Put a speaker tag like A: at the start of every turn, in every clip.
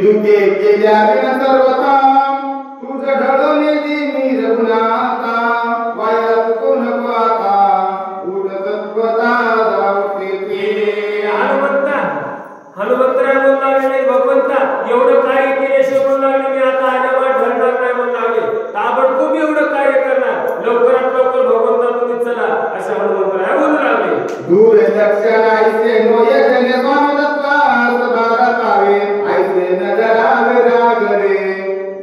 A: दुखे केल्या विन सर्वथा तुझ ढळणे दिनी रघुनाथा वायात कोण आता उठ तत्वता जावते
B: हनुमंतराय म्हणू लागले भगवंता एवढं कार्य केल्याशिवाय म्हणू लागले मी आता आल्यावर ढळणार नाही म्हणू लागले ताबडतोब एवढं कार्य करणार लवकरात लवकर भगवंता तुम्ही चला अशा हनुमंतराय बोलू लागले
A: दूर लक्षण ऐसे नोयजन स्वामित्वास भारतावे ऐसे नजरावे रागरे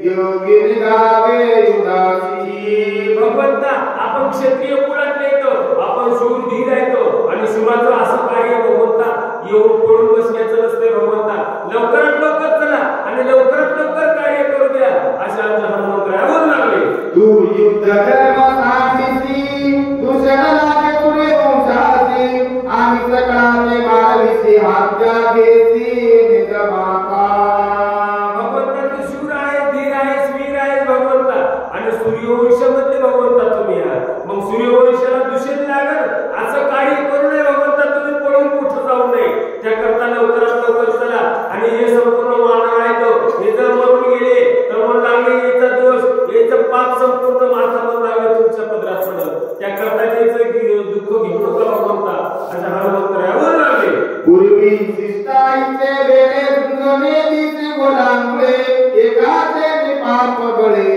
A: योगी निघावे युगासी
B: भगवंता आपण क्षत्रिय कुळातले येतो आपण शूर धीर येतो आणि शिवाचं असं कार्य भगवंता येऊन पडून बसण्याचं नसते भगवंता लवकरात लवकर चला आणि लवकरात लवकर कार्य करू द्या अशा हनुमंतराय बोलू लागले
A: तू युद्ध धर्म साधिसी दुसरा लागे तुरे वंशासी आम्ही सकळाचे मारविसी हत्या घेसी निज माता
B: भगवंता तू शूर आहे धीर आहे वीर आहे भगवंता आणि सूर्यवंशामध्ये भगवंता तुम्ही आहात मग सूर्यवंशाला दुषेध लागल असं कार्य करू नये भगवंता तुम्ही पळून कुठं जाऊ नये त्याकरता लवकरात लवकर चला आणि हे संपूर्ण मानव आहे तो हे जर मरून गेले तर म्हणू लागले याचा दोष याचं पाप संपूर्ण माथा म्हणू लागले तुमच्या पदरात पडलं त्याकरता त्याचं दुःख घेऊ नका भगवंता अशा हनुमंतराय बोलू लागले
A: पूर्वी शिष्टाईचे वेळे दुंगणे दिसे गोलांगळे एकाचे पाप बळे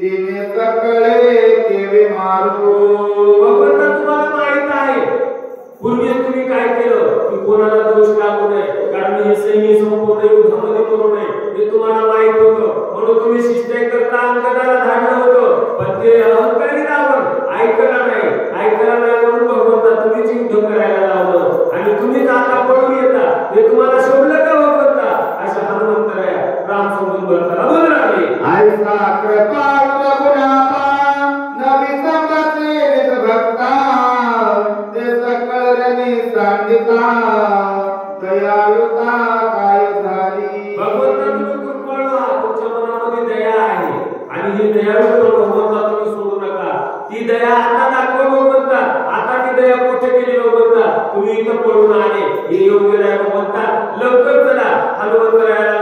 A: दिने सकळे केवे मारू
B: भगवंता तुम्हाला माहित आहे पूर्वी तुम्ही काय केलं की कोणाला दोष लागू नये कारण हे सैन्य संपूर्ण युद्धामध्ये करू नये हे तुम्हाला माहित होतं म्हणून तुम्ही शिष्टाई करता अंगदाला धाडलं होतं पण ते अहंकारी रावण ऐकला नाही म्हणून भगवंता तुम्हीच युद्ध करायला लावलं आणि तुम्हीच आता पळून येता हे तुम्हाला शोभलं का भगवंता अशा हनुमंतराय राम समजून भरताना बोलू लागले
A: ऐसा कृपाळू रघुनाथा नवी संगते भक्ता ते सकळ रणी सांडिता दयाळुता काय झाली
B: भगवंता तुम्ही कृपाळू आहात तुमच्या मनामध्ये दया आहे आणि ही दयाळू भगवंता तुम्ही सोडू नका ती दया आता दाखवा भगवंता आता ती दया कुठे गेली भगवंता तुम्ही इथं पळून आले हे योग्य नाही भगवंता लवकर चला हनुमंतरायाला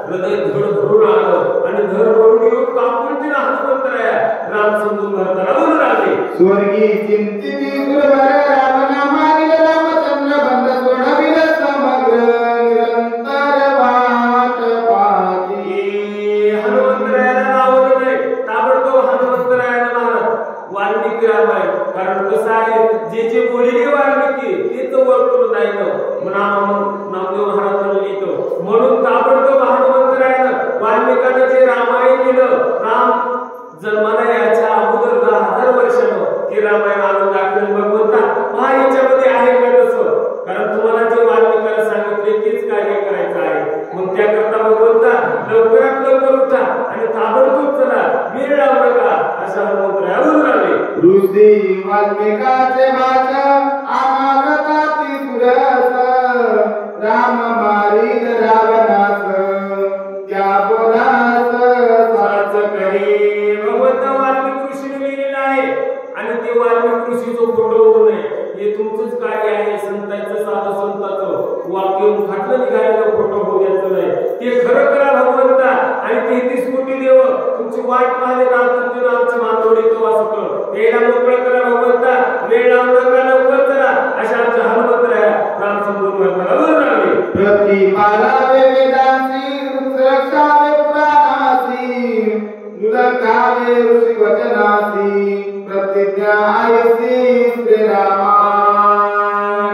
B: हृदय धड भरून आलं आणि धड भरून येऊन कापून दिला हनुमंतराया राम समजून भरताना बोलू लागले
A: स्वर्गी चिंतिती दुर्भर रामनामानिल रामचंद्र बंद सोडविल समग्र निरंतर वाट पाहती
B: हनुमंतरायाला लावलं नाही ताबडतोब हनुमंतरायाला मारा वाल्मिकी रामायण कारण कसं आहे जे जे बोलले वाल्मिकी ते तो वर्तुळ नाही नामदेव महाराज लिहितो म्हणून ताबडतोब हनुमंतरायानं वाल्मिकानं जे रामायण लिहिलं राम जन्माला याच्या अगोदर 10,000 वर्षानं हे रामायण आणून दाखवलं भगवंता पहा याच्यामध्ये आहे का तसं कारण तुम्हाला जे वाल्मिकाला सांगितले तेच कार्य करायचं आहे मग त्याकरता भगवंता लवकरात लवकर उठा आणि ताबडतोब चला वेळ लावू नका अशा हनुमंतराय बोलू लागले
A: ऋषी वाल्मिकाचे वाचन आमागताती सुरस राम मारील रावणास त्या बोलास साच करी
B: भगवंता वाल्मिकी ऋषीने लिहिलेलं आहे आणि ते वाल्मिकी ऋषीचं फोटो होऊ नये हे तुमचंच कार्य आहे संतांचं साधं संतांचं वाक्य फाटलं निघालेलं फोटो होऊ द्यायचं नाही ते खरं करा भगवंता आणि 33 कोटी देव तुमची वाट पाहले तुमचे आमच्या मानवडीचं वाचतं त्याला मोकळं करा भगवंता वेळ लावू नका लवकर चला अशा आमच्या हनुमंतराया राम समजून भरताना बोलू लागले
A: प्रतिपालावे वेदांसी सुरक्षावे पुराणासी नुदकावे ऋषी वचनासी प्रतिज्ञा आयसी श्रीरामा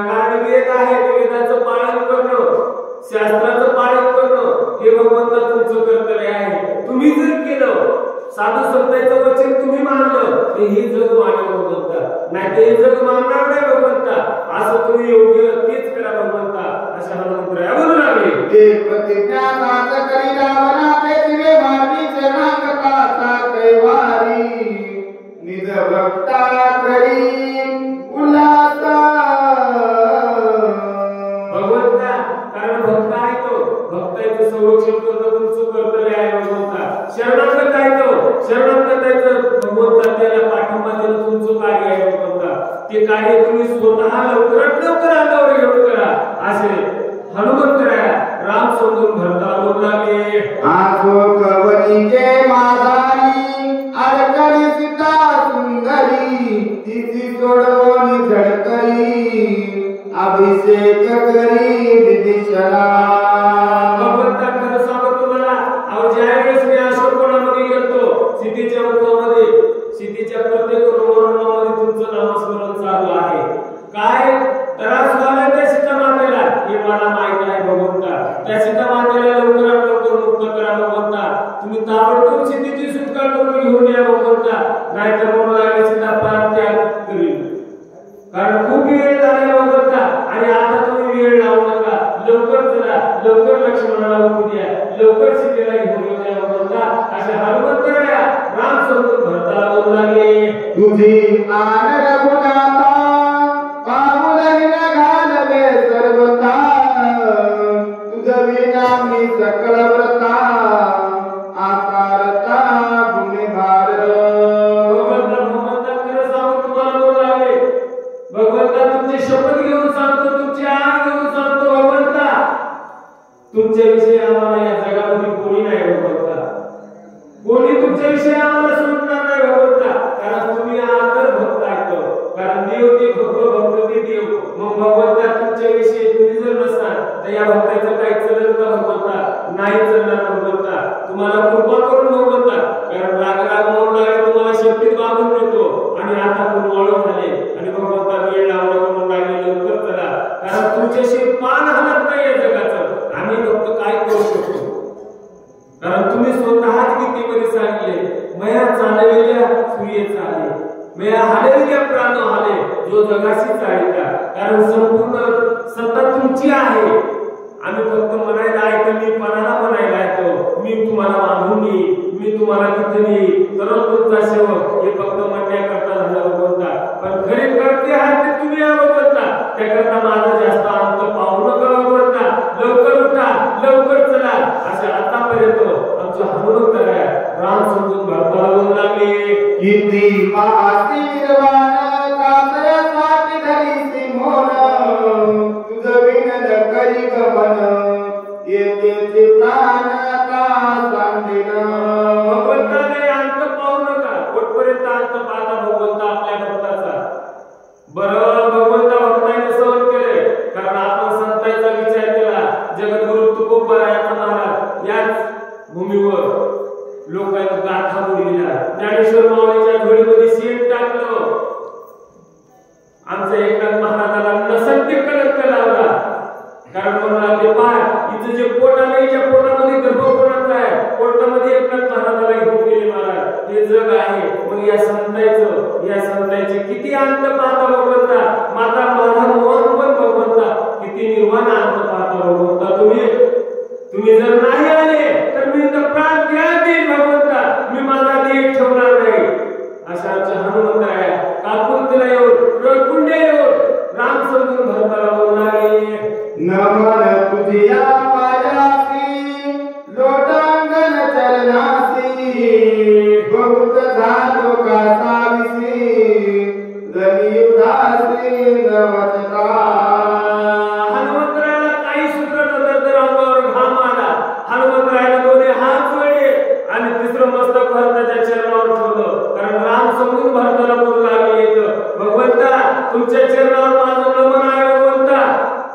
B: कारण वेद आहे वेदाचं पालन करणं शास्त्राचं पालन करणं हे भगवंता तुमचं कर्तव्य आहे तुम्ही जर केलं साधू संतांचं वचन तुम्ही मानलं तर हे जग मानव भगवंता नाही ते जग मानणार नाही भगवंता असं तुम्ही योग्य तेच करा भगवंता अशा हनुमंतराया बोलू लागले
A: ते प्रतिज्ञा साच करी रावणा पृथ्वी भावी जनांगता कैवारी निज भक्ता करी उल्हासा
B: भगवंता कारण भक्त आहे तो भक्ताचं संरक्षण करणं तुमचं कर्तव्य आहे भगवंता शरणागत आहे तो शरणागत आहे तर भगवंता त्याला पाठिंबा देणं तुमचं कार्य आहे भगवंता ते कार्य तुम्ही स्वतः लवकरात लवकर अंगावर घेऊन करा असे हनुमंतराया राम समजून भरताना बोलू लागले
A: अभिषेक करी विदिशला.
B: भगवंता खरं सांगतो तुम्हाला, अहो ज्यावेळेस मी अशोकवनामध्ये गेलो, सीतेच्या मुखामध्ये, सीतेच्या प्रत्येक रोमरोमामध्ये तुमचं नामस्मरण चालू आहे. काय त्रास झाला त्या सीता मातेला हे मला माहित आहे भगवंता. त्या सीता मातेला लवकरात लवकर मुक्त करा भगवंता. तुम्ही ताबडतोब सीतेची सुटका करून घेऊन या भगवंता, नाहीतर म्हणून सीता प्राण त्याग करील. कारण खूप वेळ झाला भगवंता, आणि आता तुम्ही वेळ लावू नका. लवकर चला, लवकर लक्ष्मणाला उठू द्या, लवकर सीतेला घेऊन येऊ भगवंता. अशा हनुमंतराया राम समजून भरताला बोलू लागले.
A: तुझी आन रघुनाथा पामुलही न घालवे सर्वथा. तुझ विना मी सकळ व्रता आकारता गुणे भार.
B: भगवंता खरं सांगू तुम्हाला बोलू लागले. भगवंता तुमची शपथ घेऊन सांगतो, तुमची आण घेऊन सांगतो भगवंता, तुमच्याविषयी आम्हाला या जगामध्ये कोणी नाही भगवंता. कोणी तुमच्याविषयी आम्हाला सुटणार नाही भगवंता. कारण तुम्ही आदर भक्त ऐकतो. कारण देव ते भक्त ते देव. मग भगवंता तुमच्याविषयी तुम्ही जर नसाल तर या भक्ताचं काही चलन का भगवंता? नाही चालणार भगवंता. तुम्हाला कृपा करून भगवंता, कारण राग म्हणून लागले तुम्हाला शक्तीत बांधून मिळतो, आणि आता कोण वळून झाले, आणि भगवंता वेळ लावला म्हणून लागले लवकर चला. कारण तुमच्याशी पान हलत नाही या जगाचं. आम्ही फक्त काय करू शकतो? कारण तुम्ही स्वतःच गीतेमध्ये सांगितले, मया चालविल्या सूर्य चाले, मया हालविल्या प्राण हाले, जो जगाशी चालिता. कारण संपूर्ण सत्ता तुमची आहे. आम्ही फक्त म्हणायला ऐकतो, मी पणाला म्हणायला ऐकतो, मी तुम्हाला बांधून येईल, मी तुम्हाला तिथे नेईल, तर तुमचा सेवक हे फक्त म्हणण्याकरता झालं भगवंता. पण खरे करते आहात ते तुम्ही भगवंता. त्याकरता माझा जास्त अंत पाहू नका भगवंता. लवकर उठा, लवकर चला. अशा आतापर्यंत आमचं हनुमंत राम समजून भरताला बोलू लागले.
A: किती आशीर्वाद कातरासाठी धरीसी मोन. तुझ विनन करी गमन येते प्राण का सांगेन.
B: भगवंताने अंत पाहू नका. कुठपर्यंत अंत पाहता भगवंता आपल्या भक्ताचा? बरं भगवंता भक्ताने सहन केले, कारण आपण संतांचा विचार केला. जगद्गुरु तुकोबरायाचा महाराज याच भूमीवर लोकांना गाथा बोलविला. ज्ञानेश्वर माऊलीच्या झोळीमध्ये शेण टाकलं. आमच्या एकनाथ महाराजाला नसंती कलंक लावला. कारण म्हणला ते पाय इथं जे पोट आलं, याच्या पोटामध्ये गर्भ कोणाचा आहे? पोटामध्ये एकनाथ महाराजाला घेऊन गेले महाराज. हे जग आहे. मग या संतांचे किती अंत पाहता भगवंता. माता माझा मोहन पण भगवंता किती निर्वाण अंत पाहता भगवंता. तुम्ही जर नाही आले तर मी तर प्राण त्याग देईन भगवंता. मी माझा देह ठेवणार नाही. अशा हनुमंत आहे. काकुलतीला येऊन, रडकुंडे येऊन राम समजून भरताला बोलू लागले.
A: नमन तुझिया पायासी लोटांगण चरणासी. बहुत झालो का साविसी रणी उदासी नवचता.
B: हनुमंतरायाला काही सूत्र नजर अंगावर घाम आला. हनुमंतरायाला दोन्ही हात जोडले आणि तिसरं मस्तक भरताच्या चरणावर ठेवलं. कारण राम समजून भरताला बोलू लागले, भगवंता तुमच्या चरणावर माझं नमन आहे भगवंता.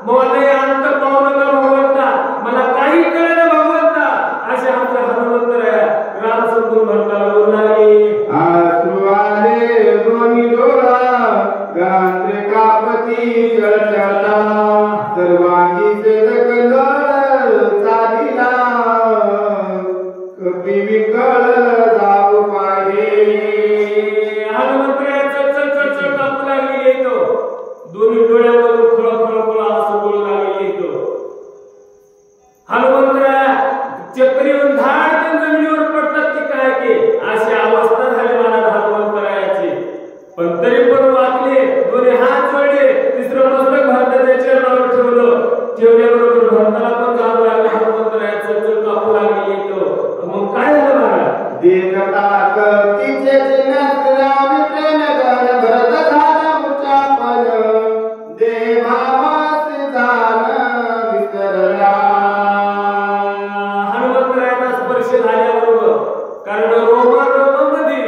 B: मला अंत पाहू नका भगवंता. मला काही कळलं भगवंता. असे आमच्या हनुमंतराया राम समजून भरताला बोलू लागले.
A: आसरू आले दोन्ही डोळा गांत्रे कापती जळजळता. सर्वांगी सेदक चालिला कपी विकळ जाऊ पाहे.
B: हनुमंतराया चल कापू लागले. दोन्ही डोळ्यामधून फळ असं बोलू लागले. हनुमंतराया चक्री येऊन धाड जमिनीवर पडतात की काय की अशी अवस्था झाली मला हनुमंतरायाची. पण तरी पण वाचले. दोन्ही हात जोडले. तिसरं मस्तक भरताच्या चरणावर ठेवलं. ठेवल्याबरोबर भरताला पण जाऊ लागले. हनुमंतराया चल कापू लागले. मग काय झालं महाराज?
A: देवता तिचे चिन्ह राम प्रेम गण भरत झाला उच्चापन. देवावास जाण विसरला.
B: हनुमंतरायाचा स्पर्श झाल्याबरोबर, कारण रोमामध्ये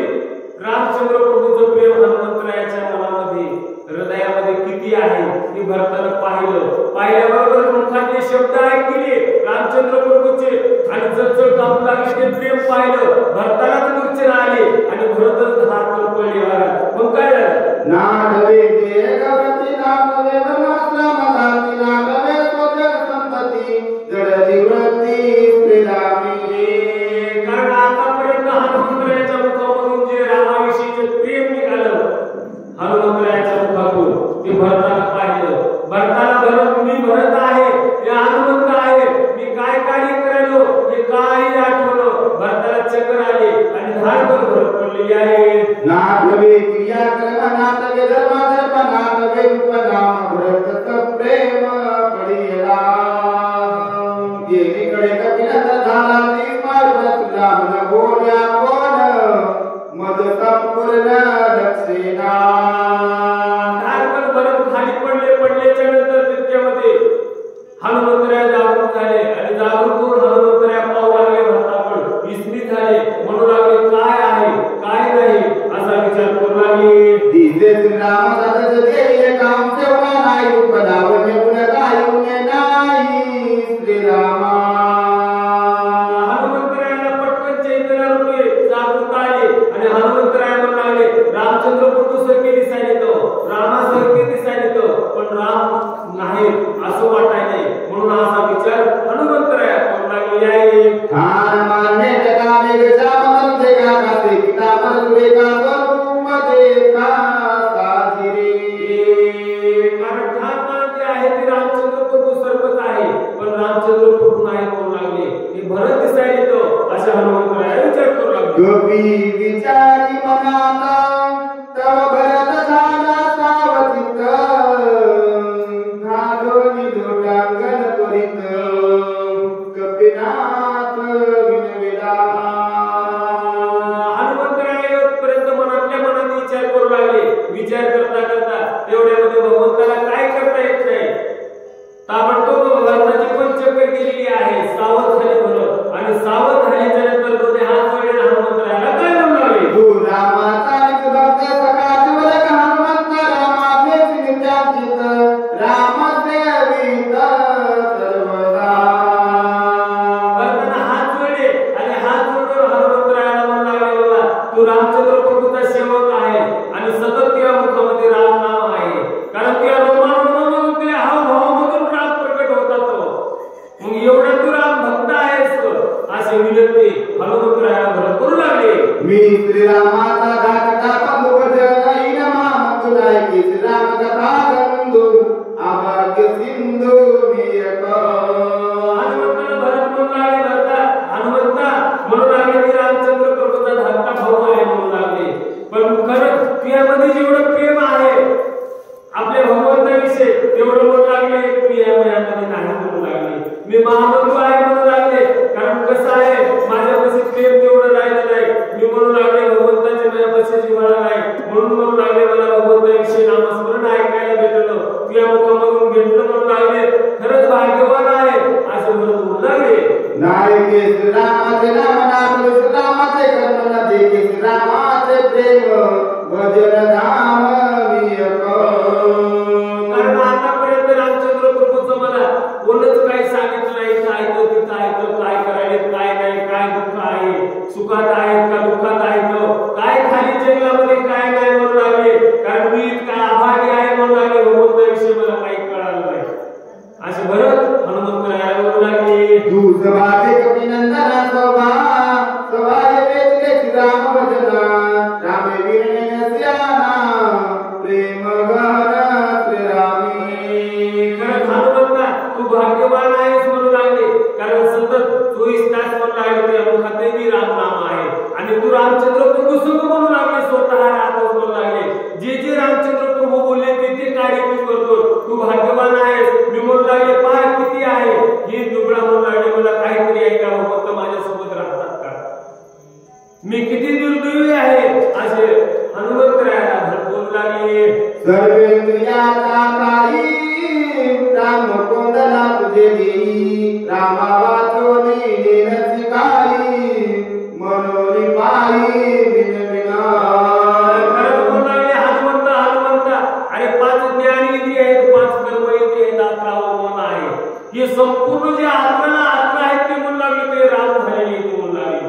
B: रामचंद्र प्रभूचं प्रेम हनुमंतरायाच्या मनामध्ये, हृदयामध्ये किती आहे हे भरता भरतानं पाहिल्याबरोबर मुखातले शब्द ऐकले रामचंद्र प्रभूचे आणि जर कापू लागले ते प्रेम पाहिलं भरतानाच मूर्छेला आले आणि भरतच हात पडले. मग काय झालं?
A: नाटवे ते गवती नाटवे ब्रह्माश्रम धाती नाटवे स्वजन संतती जडली वृत्ती श्रीरामी.
B: कारण आतापर्यंत हनुमंतरायाच्या मुखामधून जे रामाविषयीचे प्रेम निघालं हनुमंतरायाच्या मुखातून ते भरताना पाहिलं. भरताना भरत मी भरत आहे हे हनुमंत आहे मी काय कार्य करायलो हे काही आठवलं. भरताला चक्कर आले आणि धारभर भरत पडलेली आहे.
A: नाटवे क्रियाक्रम नाटवे धर्माधर्म नाटवे उपनाम भरत प्रेम पडिला. गेलीकडे कपिनंद झाला निस्मार्ग रामन बोल्या कोण मद संपूर्ण दक्षिणा.
B: धारभर भरत खाली पडल्याच्या नंतर तितक्यामध्ये हनुमंतराया जागरूक झाले आणि जागरूक होऊन हनुमंतराया पाहू लागले भरताकडे विस्मित झाले म्हणू लागले काय आहे काय नाही असा विचार करू लागले.
A: दिसे श्रीराम सदस देय काम सेवा नाही उपदावने गुण काही नाही श्रीरामा.
B: हनुमंतरायाला पटकन चैतन्यरूपी जागरूक आले आणि हनुमंतराया म्हणू लागले रामचंद्र प्रभू सारखे दिसायले तो रामासारखे दिसायले तो पण राम नाही असं वाटाय नाही म्हणून असा विचार हनुमंतराया करू लागले आहे.
A: ठाण मान्य जगा मेघचा मंत्र देखा कासे किताबर सुरे का स्वरूप देखा साजिरे.
B: कारण ठाण मान जे आहे ते रामचंद्र प्रभू सारखंच आहे पण रामचंद्र प्रभू नाही म्हणू लागले हे भरत दिसायले तो असे हनुमंतराया विचार करू लागले.
A: गोपी विचारी मनात तव भरत झाला सावचित घालोनी दोटांगण त्वरित कपिनाथ विनविला.
B: हनुमंतराया पर्यंत मनातल्या मनात विचार करू लागले. विचार करता करता तेवढ्यामध्ये भगवंताला काय करता येत नाही. ताबडतोब भगवंताची पण चक्कर गेलेली आहे. सावध झाले भरत आणि सावध झाल्याच्या नंतर दोन्ही हात जोडले हनुमंतरायाला काय म्हणू लागले.
A: तू रामाचा भक्त सकाळ वर हनुमंत रामाचे नित्याचित रामचे वित सर्वदा.
B: भरताना हात जोडले आणि हात जोडून हनुमंतरायाला म्हणू लागले बाबा तू रामचंद्र प्रभूचा सेवक आहे आणि सतत तुझ्या मुखामध्ये राम नाम आहे कारण त्या रोमांमधून ते हावभावामधून राम प्रकट होतात. मग एवढा तू राम भक्त आहेस असे विनंती हनुमंतरायाला भरत करू लागले.
A: मी श्रीरामाचा घाटका बंधू भजन इनमा मंगलाय की श्रीराम कथा गंधू अभाग्य सिंधू मी एक.
B: हनुमंताला भरत म्हणू लागले भरता हनुमंता म्हणू लागले की रामचंद्र प्रभूचा धाकटा भाऊ आहे म्हणू लागले पण खरंच तुझ्यामध्ये जेवढं प्रेम आहे आपल्या भगवंताविषयी तेवढं म्हणू लागले मी यामध्ये नाही म्हणू लागले. मी महाबंधू आहे म्हणू लागले कारण कसं आहे माझ्यापाशी प्रेम तेवढं राहिलं नाही. मी म्हणू लागले भगवंताचे माझ्यापाशी जिव्हाळा नाही म्हणून म्हणू लागले मला भगवंताविषयी नामस्मरण ऐकायला भेटलं तुझ्या मुखामधून घेतलं म्हणू लागले खरंच भाग्यवान आहे असं म्हणू लागले.
A: नाही के श्रीरामाचे नाम नाम श्रीरामाचे कर्म न देखे श्रीरामाचे प्रेम भजन नाम मी एक.
B: कारण आतापर्यंत रामचंद्र प्रभूचं मला कोणच काही सांगितलं नाही काय तो तिथं आहे काय करायला काय नाही काय दुःख आहे सुखात आहेत का दुःखात आहेत काय खाली जंगलामध्ये काय नाही म्हणू लागले कारण मी इतका आभारी आहे म्हणू लागले भगवंताविषयी मला काही कळालं नाही असे भरत हनुमंतरायाला म्हणू लागले.
A: तू सभाचे कपिनंदना सभाय वेचले श्रीराम भजना रामे वीरने स्याना प्रेम गहन श्रीरामी.
B: कारण हनुमंता तू भाग्यवान आहेस म्हणू लागले कारण सतत 24 तास म्हणू लागले तुझ्या मुखातही राम नाम आहे आणि तू रामचंद्र प्रभू संग म्हणू लागले स्वतः राहतोस म्हणू लागले जे रामचंद्र प्रभू बोलले ते कार्य मी करतो. तू भाग्यवान आहेस मी म्हणू लागले पाय किती आहे ही दुबळा म्हणू लागले मला काहीतरी आहे का भगवंत माझ्यासोबत राहतात का मी किती दुर्दैवी आहे असे हनुमंतरायाला बोलू लागले.
A: सर्वेंद्रियाचा काही राम कोंडला तुझे देई रामा वाचोनी नेनसी काही मनोनी पायी विनविना.
B: हनुमंता अरे 5 ज्ञान इंद्रिय आहेत 5 कर्म इंद्रिय हे संपूर्ण जे आत्मा आहेत ते म्हणू लागले ते राम झालेले ते म्हणू लागले.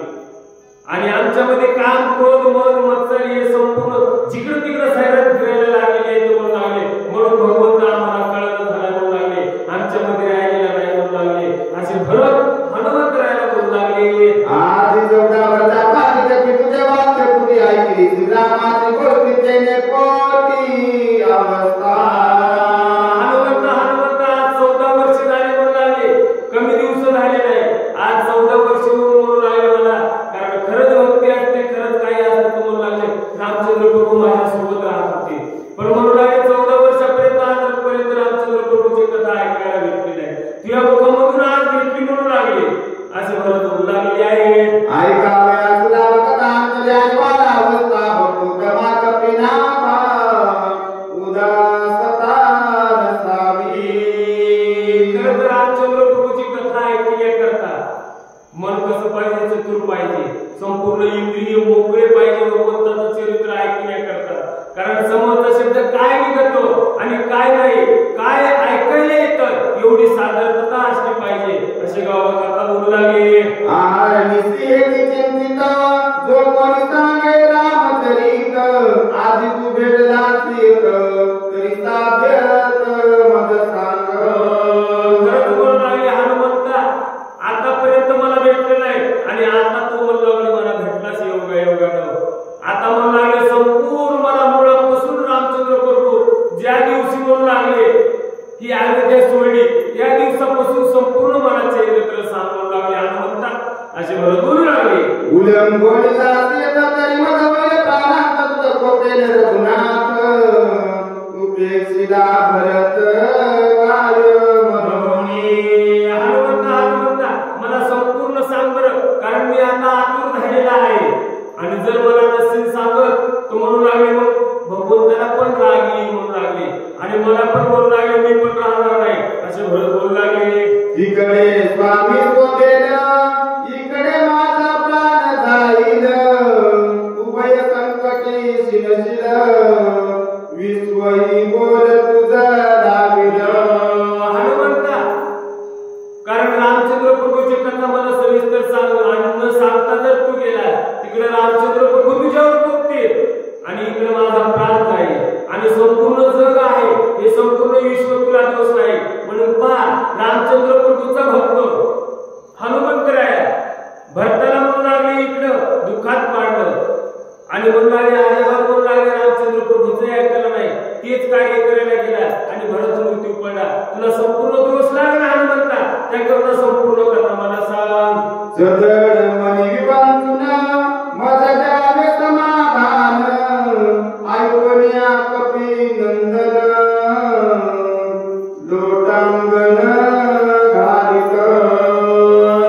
B: आणि आमच्यामध्ये काम क्रोध मद मत्सर हे संपूर्ण जिकडे तिकडे सैरात फिरायला लागलेले आहे ते म्हणू लागले. म्हणून भगवंत आम्हाला कळत झाला म्हणू लागले, आमच्यामध्ये राहिलेला नाही म्हणू लागले. असे भरत हनुमंत राहायला म्हणू लागले.
A: आधी 14 वर्षापासून मी तुझे वाक्य पुढे ऐकली, श्रीरामाची गोष्टी त्याने कोटी अवस्था.
B: हनुमंत आज 14 वर्ष झाले म्हणू लागले, कमी दिवस झाले नाही. आज 14 वर्ष म्हणू लागले मला, कारण खरंच भक्ती असते, खरंच काही असते तर म्हणू लागले. रामचंद्र प्रभू माझ्यासोबत राहत होते, पण म्हणू लागले 14 वर्षापर्यंत आजपर्यंत रामचंद्र प्रभूची कथा ऐकायला भेटली नाही. तुझ्या मुखामधून आज भेटली म्हणू लागले असे म्हणत म्हणू लागले आहे.
A: ऐकाव्या सुराव कथा अंतर्यावाला अवस्था भक्तो दमा कपिना उदासता रसावी.
B: खरं तर रामचंद्र प्रभूची कथा ऐकण्याकरता मन कसं पाहिजे, चतुर पाहिजे, संपूर्ण इंद्रिय मोकळे पाहिजे भगवंताचं चरित्र ऐकण्याकरता. कारण समोरचा शब्द काय निघतो आणि काय नाही, काय ऐकायला येतं एवढी साधारणता असली पाहिजे असे गावाकरता बोलू लागले.
A: आहार निश्चय चिंतित जो कोणी सांगे रामचरित, आधी तू भेटला तरी साध्यत मग सांग.
B: खरंच बोलू लागले हनुमंता, आतापर्यंत मला भेटले नाही आणि आता तू म्हणू लागले मला भेटलाच योगायोगानं. आता म्हणू लागले संपूर्ण मला मुळापासून रामचंद्र प्रभू ज्या दिवशी म्हणू लागले ही आज्ञा सोडली त्या दिवसापासून संपूर्ण मला चरित्र सांगू लागले हनुमंता असे मला बोलू लागले.
A: उलंबोली जाते तरी मधवय प्राणात तुझ कोपेल रघुनाथ, उपेक्षिला भरत काय मनोनी.
B: हनुमंता मला संपूर्ण सांग बरं, कारण मी आता आतूर झालेला आहे आणि जर मला नसेल सांगत तर म्हणू लागले मग भगवंताला पण राग येईल म्हणू लागले आणि मला पण बोलू लागले मी पण राहणार नाही असे भरत बोलू लागले.
A: इकडे स्वामी बोलेल इकडे माझा प्राण जाईल, उभय संकटी शिनशिल विश्वही बोल तुझा दाविल.
B: हनुमंता कारण रामचंद्र प्रभूची कथा मला सविस्तर सांग आणि न सांगता जर तू गेला तिकडे रामचंद्र प्रभू तुझ्यावर पोकतील आणि इकडे माझा प्राण जाईल आणि संपूर्ण जग आहे हे संपूर्ण विश्व तुला दोष नाही. म्हणून पहा रामचंद्र प्रभूचा भक्त हनुमंत राया भरताला म्हणू लागले इकडं दुःखात पाडलं आणि म्हणू लागले अजिबात म्हणू लागले रामचंद्र प्रभूचं ऐकलं नाही, तेच कार्य करायला गेला आणि भरत मृत्यू पडला. तुला संपूर्ण दोष लागला हनुमंता, त्याकरता संपूर्ण कथा मला सांग.
A: सदळ मनी विवांतुन मज जावे समाधान, ऐकूया कपी नंदन लोटांगण घालित.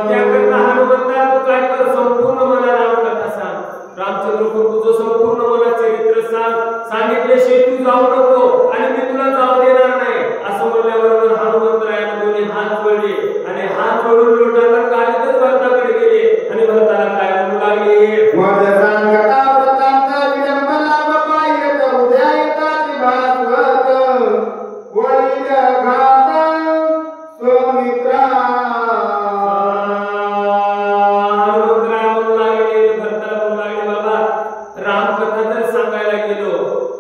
B: त्याकरता हनुमंता तू काय कर, संपूर्ण मला रामकथा सांग. रामचंद्र प्रभूचं संपूर्ण मला चरित्र सांग. सांगितल्याशिवाय तू जाऊ नको आणि मी तुला जाऊ देणार नाही असं म्हणल्याबरोबर हनुमंतरायाने दोन्ही हात जोडले आणि हात जोडून लोटांगण घालीतच भरताकडे गेले आणि भरताला काय म्हणू लागले.
A: मज सांगता प्रतांत विडंबना बाह्यत उद्या येताची भास्वत, वळील घात स्वमित्रा.
B: हनुमंतराय म्हणू लागले भरताला म्हणू लागले बाबा रामकथा जर सांगायला गेलो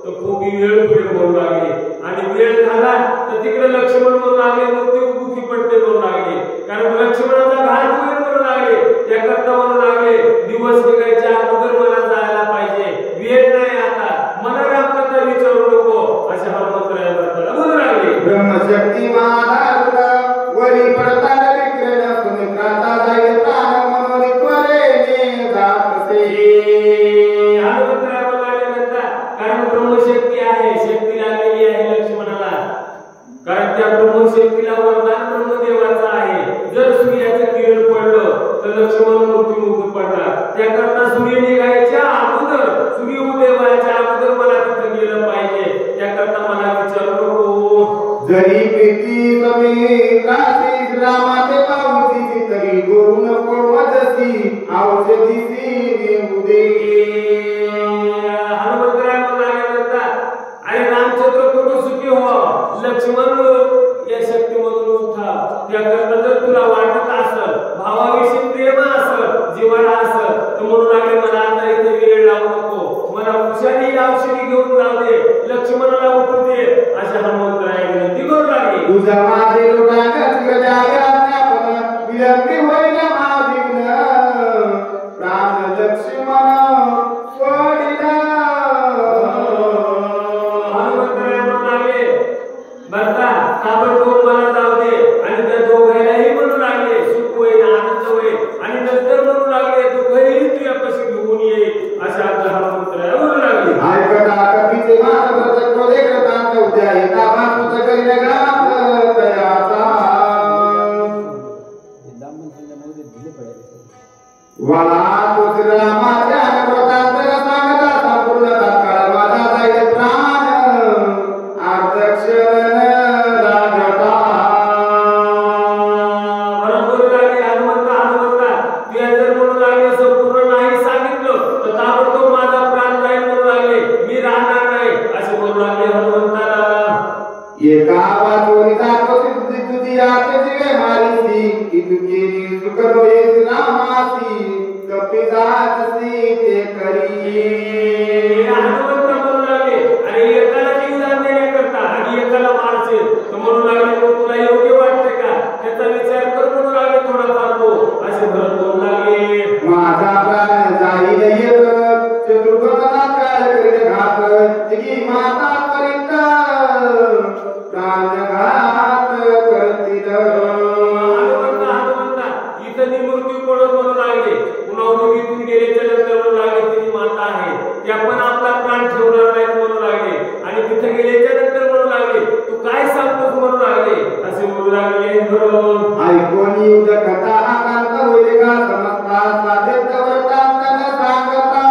B: तर खूप वेळ म्हणू लागले आणि वेळ झाला तर तिकडे लक्ष्मण म्हणू लागले मृत्यू मुखी पडते म्हणू लागले, कारण लक्ष्मणाचा घात होईल म्हणू लागले. त्याकरता म्हणू लागले दिवस निघायच्या अगोदर मला जायला पाहिजे, वेळ नाही आता, मला रामकथा विचारू नको असे हनुमंतराय भरताला बोलू लागले.
A: ब्रह्मशक्ती महाराज वरी पडतार विक्रम सुमित्राचा जाईल प्राण मनोनी त्वरेने जातसे.
B: हनुमंतराय म्हणू लागले कारण ब्रह्मशक्ती आहे, शक्ती लागलेली आहे लक्ष्मणाला, कारण त्या ब्रह्मशक्तीला वरदान ब्रह्मदेवाचं आहे. जर सूर्याचं किरण पडलं तर लक्ष्मण मृत्युमुखी पडला, त्याकरता सूर्य निघायच्या अगोदर सूर्य उदयाच्या अगोदर मला तिथं गेलं पाहिजे, त्याकरता मला विचारू नको.
A: जरी प्रीती कमी राशी रामाचे पावती तरी गोरू नको वदसी औषधीसी नेमुदे.
B: हनुमंतराय म्हणाले आणि रामचंद्र प्रभू सुखी हो, लक्ष्मण या शक्तीमधून उठा, त्या
A: माझे लोटांग चिरजावे आज्ञापन विलंबी होईल महाविघ्न प्राण लक्ष्मण सोडिला
B: हनुमंतराय म्हणाले भरता ताबडतोब मला जाऊ दे आणि त्या दोघांनाही म्हणू लागले सुख होईल आनंद होईल आणि नंतर म्हणू लागले दुःखही तुझ्यापाशी घेऊन येईल अशा हनुमंतराय म्हणू लागले
A: ऐकता कपीचे मान व्रत क्रोधे कृतांत उद्या येता भात करीन गात तयाचा वाला तुझ रामाच्या व्रतांतर सांगता संपूर्ण तत्काळ माझा जाईल प्राण आर्तक्षण लागता
B: म्हणून लागले हनुमंता तुझ्या जर म्हणू लागले संपूर्ण नाही सांगितलं तर ताबडतोब माझा प्राण जाईल म्हणू लागले मी राहणार नाही असे म्हणू लागले हनुमंताला
A: एका वाचोनी जातो तुझी आत जीवे मारिसी की तुझी सुख होईल रामासी कपी जात सीते करी
B: हनुमंत म्हणू लागले अरे एकाला जीवदान देण्याकरता आणि एकाला मारचे तर म्हणू लागले मग तुला योग्य वाटते का त्याचा विचार कर म्हणू लागले थोडाफार तो असे भरत बोलू लागले
A: माझा प्राण जाईल येत चतुर्भुजा काळ करीत घात तिघी माता करीत प्राणघात करतील
B: हनुमंता इथं मृत्यू पडत म्हणू लागले पुन्हा उद्योगीतून गेल्याच्या नंतर म्हणू लागले तिची माता आहे त्या पण आपला प्राण ठेवणार नाहीत म्हणू लागले आणि तिथे गेल्याच्या नंतर म्हणू लागले तू काय सांगतोस म्हणू लागले असे म्हणू लागले बरोबर
A: ऐकून युद्ध कथा आकांत होईल का समजता साधेत वर्तांत न सांगता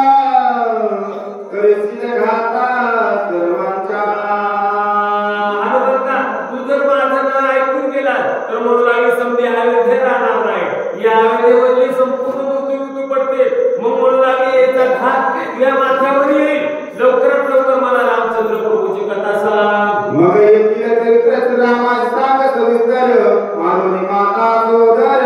A: करशील घाता सर्वांच्या
B: हनुमंता तू जर माझं न ऐकून गेला तर म्हणू लागले समजे अयोध्ये राहणार नाही या अयोध्येवरली संपूर्ण मृत्यू पडते मग म्हणू लागले याचा घात या माथ्यावर येईल लवकरात लवकर मला रामचंद्र प्रभूची कथा सांग
A: मग येथील चरित्र रामाचे सांग सविस्तर मारुनी माता सोदर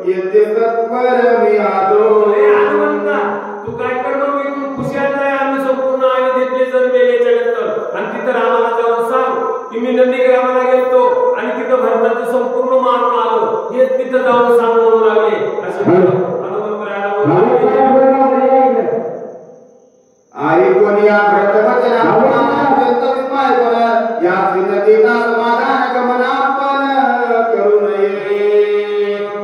A: येथे सत्वर मी आलो
B: हनुमंता तू काय कर मग इथून खुशाल नाही आम्ही संपूर्ण अयोध्येतले जण गेल्याच्या नंतर आणि तिथं रामाला जाऊन सांग की मी नंदीग्रामाला गेलतो आणि तिथं भरताचं संपूर्ण मारून आलो हे तिथं जाऊन सांग म्हणू लागले असे
A: आई कोणी व्रतवचन अत्यंत विस्मय कर या सिद्धीचा समाधान गमनापन करू नये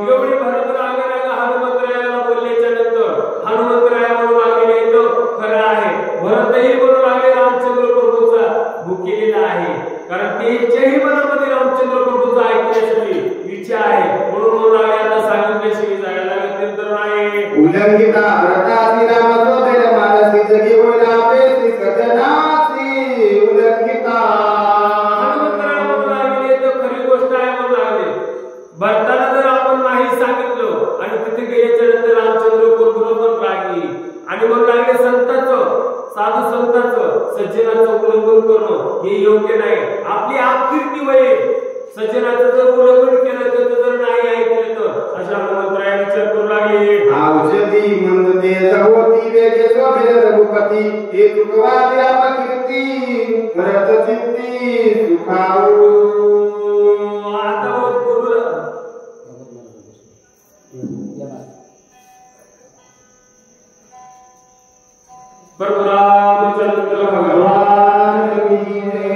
B: एवढी भरपूर आगेला हनुमंतरायाला बोलल्याच्या नंतर हनुमंतराया म्हणू लागले खरं आहे भरतही म्हणू लागले रामचंद्र प्रभूचा भुकेलेला आहे कारण त्यांच्याही मनामध्ये रामचंद्र प्रभूचा ऐकण्यासाठी इच्छा आहे म्हणून म्हणू लागले आता सांगितल्याशिवाय जायला लागत तर नाही
A: उल्लंघिता व्रतासी राम सोदर मानसी जगी होईल पेसी सजनासी उल्लंघिता
B: हनुमंतराया म्हणू लागले तर खरी गोष्ट आहे म्हणू लागले भरताला जर आपण नाही सांगितलं आणि तिथे गेल्याच्या नंतर रामचंद्र बरोबर लागली आणि मग लागले संतांचं साधू संतांचं सज्जनाचं उल्लंघन करणं हे योग्य नाही आपली अपकीर्ती होईल सज्जनाचं जर उल्लंघन केलं तर जर नाही ऐकलं तर अशा हनुमंतराया विचार करू लागले
A: औषधी मंद देह होती वेगे स्वभेद रघुपती हे चुकवावे अपकीर्ती भरत चित्ती सुखाऊ
B: आता बोलू प्रभु रामचंद्र भगवान की जय।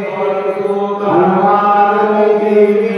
B: हनुमान की